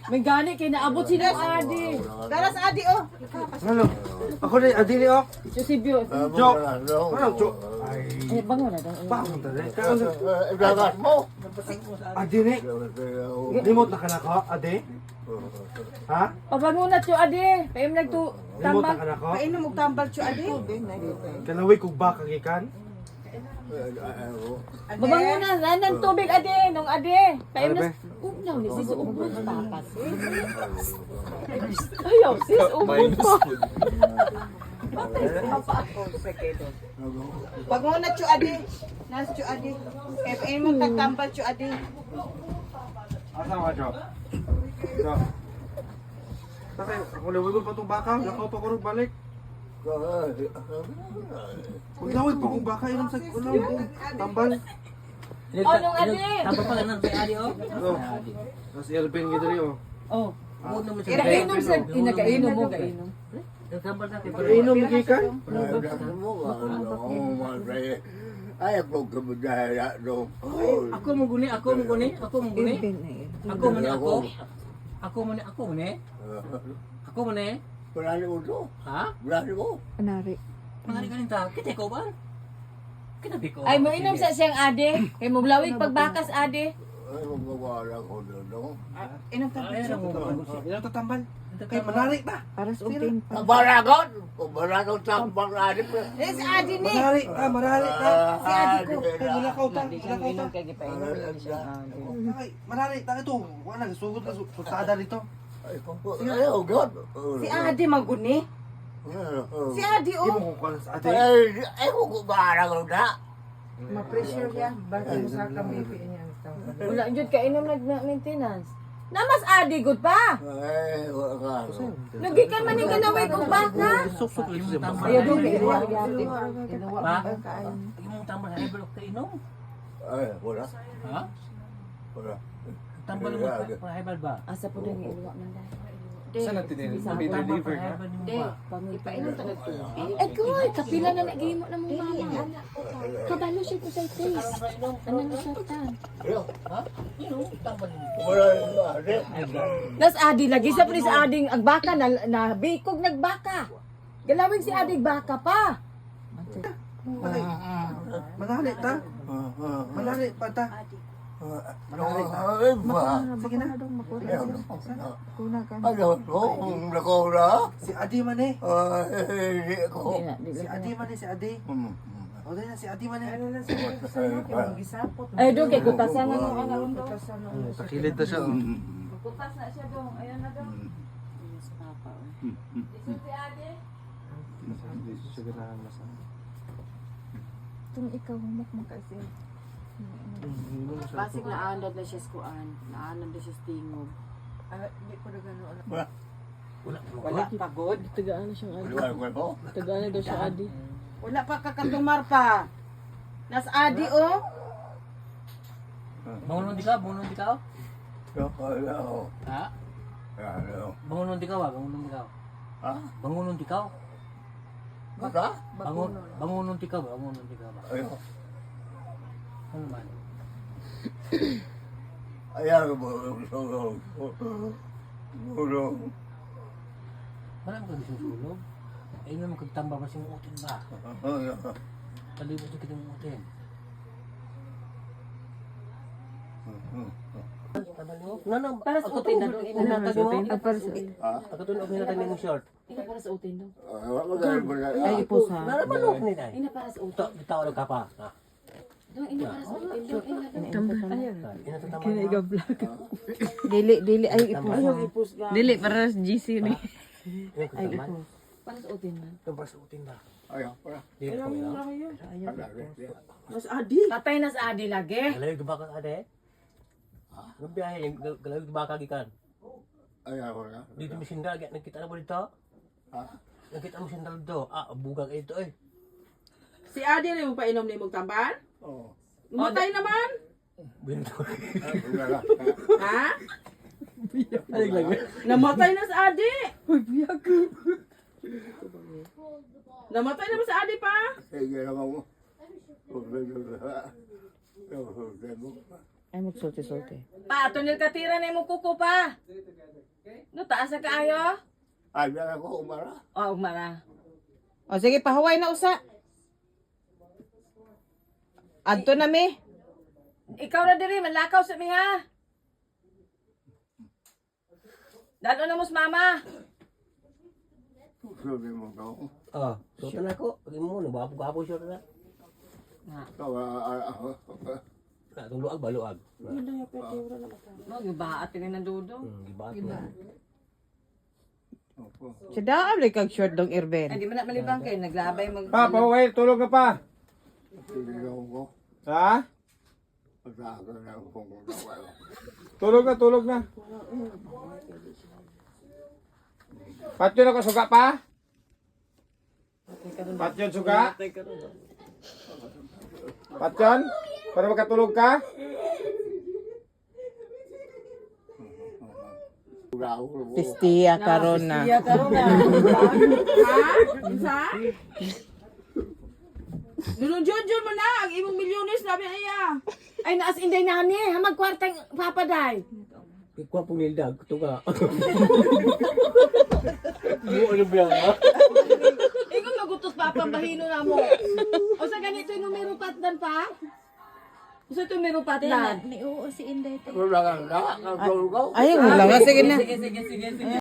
May gani kay naabot sila adi. Garas adi oh. Ano? Ako na, adili oh. Josebio. Jo. Ano, Jo? Eh bango na daw. Bakit tali? Kaya Dagat mo. adili. Limot na ka na ko, adi? Ha? Pabangunat yo adi. Kay nagtu Limot na tambal. ka na ko? Painom og tambal cho adi. Kalaway kog baka gikan? Babangunan nan tubig adi nung adi. Kay na ugnaw ni sis ubod tapas. Ayaw sis ubod pa. Pagmuna cho adi. Nas cho adi. Kay painom tag tambal cho adi. Asa ka, Jo? Jo. Bakit? Ako laway ko pa itong baka. Lakaw pa ko rin balik. Maglaway pa kong baka. Inom sa tambal. Oh nung adi. Tambal pa ganun kay Adi oh. Ano? Mas Elvin gito rin oh. Oh. Huwag naman siya. Kainom sa inagainom mo kainom. Tambal natin. Inom gikan? Ay, ako kabudaya do. Ako mo guni, ako mo guni, ako mo guni. Ako mo ni ako. Ako mo ni ako mo ni. Ako mo ni. Wala ni ulo. Ha? Wala ni mo. Anari. Mangari ka ta. Kita ko ba? Kita bi ko. Ay mo inom sa siyang ade. Kay mo blawig pagbakas ade. Ay, magwawala ko doon. Inom tambal cho. Ilang tatambal? Kay manari ta. Para sa utin. Baragon! Kung baragon sa bangadip. Eh si adi ni. Manari ta, manari ta. Si adi ko. Kay mulakaw ta, Hindi mulakaw ta. inom kay gipainom siya ade. Ay, manari ta ito. Wala, sugod na sultada rito. Ay, oh God. Si adi maguni. Si adi Hindi oh. mo kung kung sa ate. Ay, kung baragon na. Ma-pressure ya. Bakit mo sa kami niya. Wala jud kay inom nag-maintenance. Namas ade gud pa. Ay, wala ka. Lagi ka man ni kanaway og baka. Suksok yung tambal. Ayaw doon kay iwa gyapon. Ba? Yung tambal ay bulok ka inom. Ay, wala. Ha? Wala. Tambal mo pa hebal ba? Asa po dang iwa man dai. Saan natin din? May deliver ka? De, pangipainom ta nagtubig. Ay koy, kapila na nagihimo na mong mama. Kabalo siya ko sa taste. Ano na sa tan? Ha? Inom tambal mo. Wala na. Nas adi lagi sa pulis ading ang baka na bikog nagbaka. Galawin si ading baka pa. Manari ta. Manari pa ta. Ay, ba? Sige na. Ano, kung nakawala? Si Adi man eh. Ay, ko. Si Adi man eh, si Adi. O dahil na si Adi man eh. Ay doon kay kutasan na nung anak mo. Takilid na siya. Kutas na siya dong. Ayan na dong. Sa papa. Iso si adi. Hindi siya ganahan masama. Tung ikaw humok mo kasi. Basig na anad na siya sa kuan. Naanad na siya sa tingog. Hindi ko na gano'n. Wala. Pagod. Tagaan na siyang adi. Wala ko. Tagaan na daw siya adi. Wala pa kakatumar pa. Nas adi oh. Bangunon di ka, bangunon di ka. Wala ko. Ha? Ano? Bangunon di ka ba? Bangunon di ka. Ha? Bangunon di ka. Baka? Bangunon di ka ba? Bangunon di ka ba? Ayaw. Ano man? Ayaw mo. Tulong. Wala mo ka susulog. Ayun naman kagtamba ba siyang utin ba? Kalibot yung kitang utin. Nanang, Para sa utin na doon. Para sa utin. Para sa utin. Ako doon ako hinatay mo short. Ina para sa utin daw. Ay ipos ha. Nara ba nung nila? Ina para sa utin. Bitaw lang ka pa. Doon ina para sa utin. Doon ina. Ayun. Inatataman na. Dili ay ipos. Dili para sa GC ni. Inatataman. Para sa utin man. Ito para sa utin ba? Ayaw. Wala. Di ko yun. Mas adi. Patay na sa adi lagi. Galayog ba ka ade? Ang biyahe, galayog ba ka gikan? Ayaw. Wala. Dito mo sindal, nagkita na ba dito? Ha? Nagkita mo sindal dito. Bugag ito eh. Si adi na yung painom ni mong tamban? Oo. Matay naman. Binto. Wala. Ha? Ay, lang. Namatay na sa adi. Namatay naman sa adi pa. Sige naman mo. Ay magsulti-sulti. Pa, tunil katira na mo kuko pa. asa kaayo? Ay, bilang ako umara. O, umara. O sige, pahuway na usa. Adto na mi. Ikaw na diri, manlakaw sa mi ha. Dalo na mos mama. Sabi mo ko. So na ko. Pagin mo, nagwapo-gwapo siya na. Na, itong luag ba, luag? No, gibaat din ng dudong. Gibato na. Si Daan rin kag short dong Irben. Ay, di man na malibang kayo, naglabay mag... Pa, pahuway, tulog ka pa. Sinigaw ko. Ha? Pagkakas na kung nawala. Tulog na. Patyon ako, suga pa? Patyon, suga? Patyon? Para makatulog ka? Pistiya karon na. Iya karon na. Dulong-junjun mo na ang imong milyones labi iya. Ay, naas inday nani, hamag kwartang papaday. Ikuha pong nildag. Ito ka. Mo, ano ba yan, ha? Ikaw magutos pa pambahino na mo. O sa ganito yung numero patdan pa? O sa ito numero patdan? Wala ka na. Ang tulog ko. Ayun lang sige na. Sige.